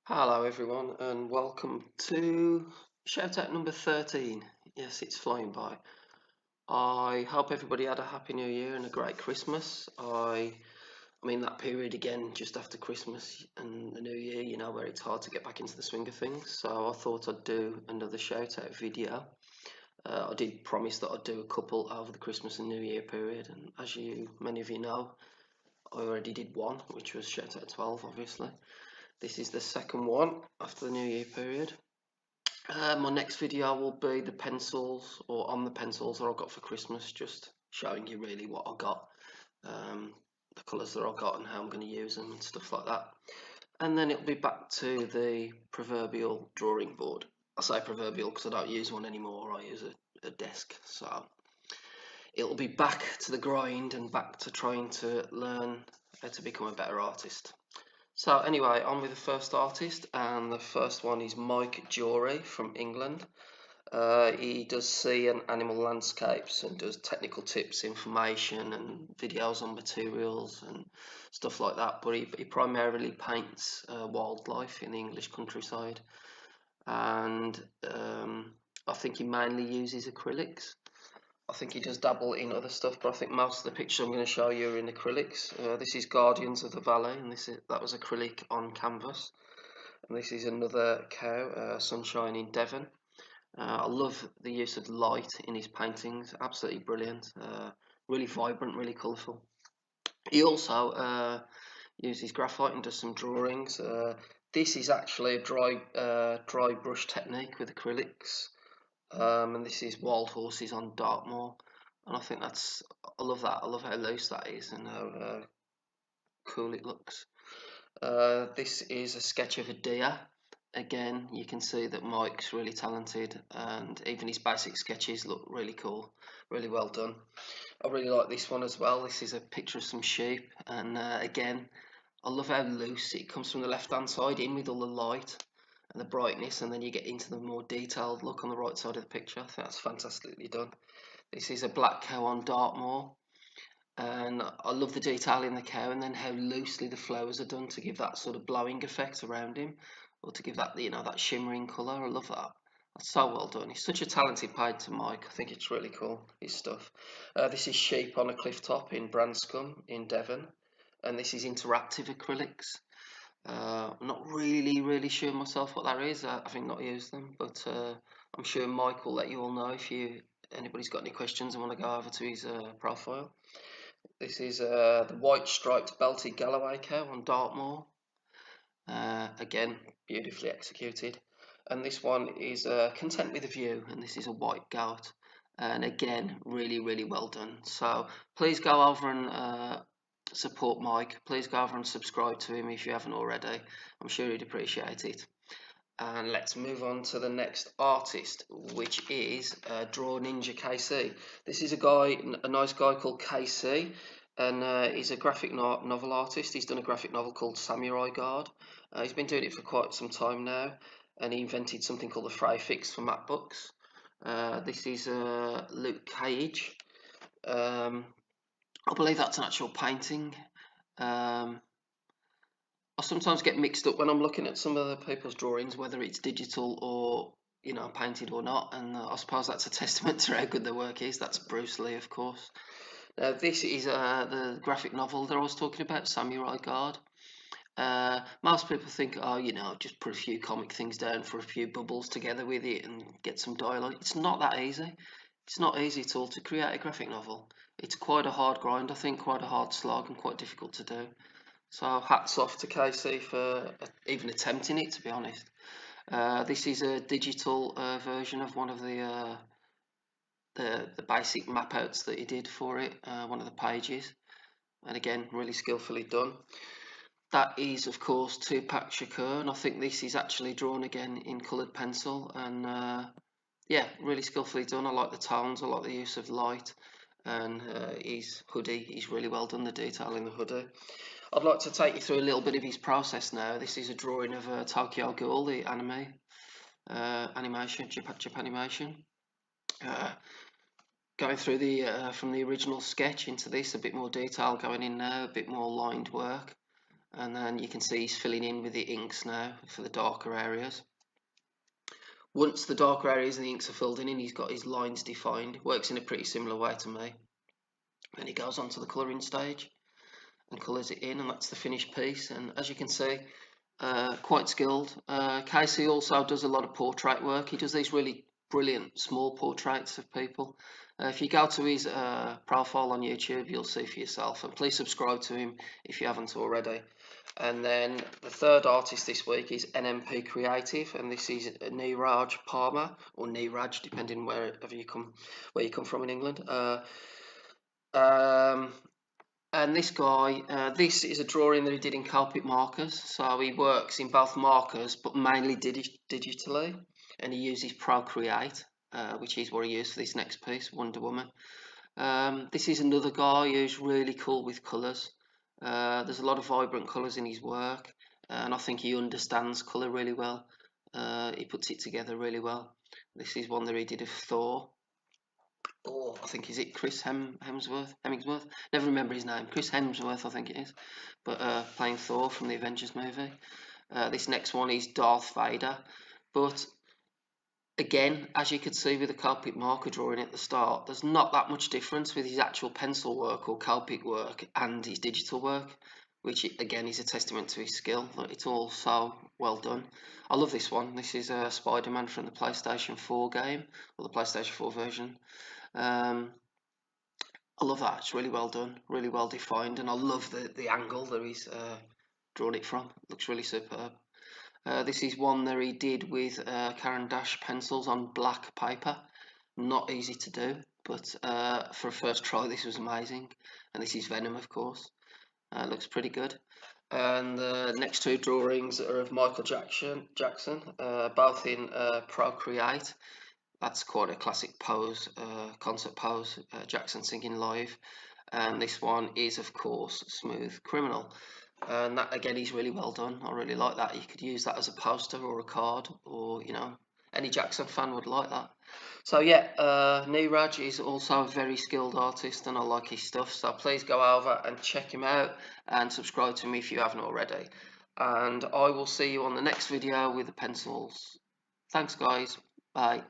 Hello everyone and welcome to shout out number 13. Yes, it's flying by. I hope everybody had a happy new year and a great Christmas. I'm in that period again just after Christmas and the new year, where it's hard to get back into the swing of things. So I thought I'd do another shout out video. I did promise that I'd do a couple over the Christmas and New Year period, and as many of you know, I already did one, which was shout out 12 obviously. This is the second one after the New Year period. My next video will be the pencils, or on the pencils that I got for Christmas, just showing you really what I got, the colours that I got and how I'm going to use them and stuff like that. And then it'll be back to the proverbial drawing board. I say proverbial because I don't use one anymore, I use a desk. So it'll be back to the grind and back to trying to learn how to become a better artist. So anyway, on with the first artist, and the first one is Mike Jory from England. He does sea and animal landscapes and does technical tips, information and videos on materials and stuff like that, but he primarily paints wildlife in the English countryside, and I think he mainly uses acrylics. I think he does dabble in other stuff, but I think most of the pictures I'm going to show you are in acrylics. This is Guardians of the Valley, and that was acrylic on canvas. And this is another cow, Sunshine in Devon. I love the use of light in his paintings, absolutely brilliant, really vibrant, really colourful. He also uses graphite and does some drawings. This is actually a dry brush technique with acrylics. And this is Wild Horses on Dartmoor, and I love that. I love how loose that is and how cool it looks. This is a sketch of a deer. Again, you can see that Mike's really talented, and even his basic sketches look really cool, really well done. I really like this one as well. This is a picture of some sheep, and again, I love how loose it comes from the left hand side in with all the light and the brightness, and then you get into the more detailed look on the right side of the picture. I think that's fantastically done. This is a black cow on Dartmoor, and I love the detail in the cow and then how loosely the flowers are done to give that sort of blowing effect around him, or to give that, that shimmering colour. I love that. That's so well done. He's such a talented painter, Mike. I think it's really cool, his stuff. This is sheep on a cliff top in Branscombe in Devon, and this is interactive acrylics. I'm not really sure myself what that is. I think not used them, but I'm sure Mike will let you all know if anybody's got any questions and want to go over to his profile. This is the white striped belted Galloway cow on Dartmoor. Again, beautifully executed. And this one is Content with a View, and this is a white goat. And again, really well done. So please go over and support Mike. Please go over and subscribe to him if you haven't already. I'm sure he'd appreciate it. And let's move on to the next artist, which is Draw Ninja KC. This is a nice guy called KC, and he's a graphic novel artist. He's done a graphic novel called Samurai Guard. He's been doing it for quite some time now, and he invented something called the Fray Fix for MacBooks. This is Luke Cage. I believe that's an actual painting. I sometimes get mixed up when I'm looking at some of the people's drawings, whether it's digital or painted or not, and I suppose that's a testament to how good their work is. That's Bruce Lee, of course. This is the graphic novel that I was talking about, Samurai Guard. Most people think, oh, just put a few comic things down for a few bubbles together with it and get some dialogue. It's not that easy. It's not easy at all to create a graphic novel. It's quite a hard grind, I think, quite a hard slog and quite difficult to do. So hats off to KC for even attempting it, to be honest. This is a digital version of one of the basic map outs that he did for it, one of the pages. And again, really skillfully done. That is, of course, Tupac Shakur, and I think this is actually drawn again in coloured pencil. And yeah, really skillfully done. I like the tones, I like the use of light. And his hoodie, he's really well done, the detail in the hoodie. I'd like to take you through a little bit of his process now. This is a drawing of Tokyo Ghoul, the anime animation, Japanimation. Going through from the original sketch into this, a bit more detail going in now, a bit more lined work. and then you can see he's filling in with the inks now for the darker areas. Once the darker areas and the inks are filled in, he's got his lines defined. It works in a pretty similar way to me. Then he goes on to the colouring stage and colours it in, and that's the finished piece. And as you can see, quite skilled. Casey also does a lot of portrait work. He does these really brilliant small portraits of people. If you go to his profile on YouTube, you'll see for yourself, and please subscribe to him if you haven't already. And then the third artist this week is NMP Creative, and this is Neeraj Palmer, or Neeraj, depending where you come from in England. And this guy, this is a drawing that he did in Copic markers. So he works in both markers, but mainly digitally, and he uses Procreate, which is what he used for this next piece, Wonder Woman. This is another guy who's really cool with colours. There's a lot of vibrant colours in his work, and I think he understands colour really well. He puts it together really well. This is one that he did of Thor. Or I think, is it Chris Hemsworth? Never remember his name. Chris Hemsworth, I think it is. But playing Thor from the Avengers movie. This next one is Darth Vader. But again, as you could see with the Copic marker drawing at the start, there's not that much difference with his actual pencil work or Copic work and his digital work, which again is a testament to his skill. It's all so well done. I love this one. This is Spider-Man from the PlayStation 4 game, or the PlayStation 4 version. I love that. It's really well done, really well defined, and I love the angle that he's drawn it from. It looks really superb. This is one that he did with Caran d'Ache pencils on black paper. Not easy to do, but for a first try, this was amazing. And this is Venom, of course. Looks pretty good. And the next two drawings are of Michael Jackson, both in Procreate. That's quite a classic pose, concert pose, Jackson singing live. And this one is, of course, Smooth Criminal. And that, again, is really well done. I really like that. You could use that as a poster or a card, or, you know, any Jackson fan would like that. So, yeah, Neeraj is also a very skilled artist, and I like his stuff. So please go over and check him out and subscribe to me if you haven't already. And I will see you on the next video with the pencils. Thanks, guys. Bye.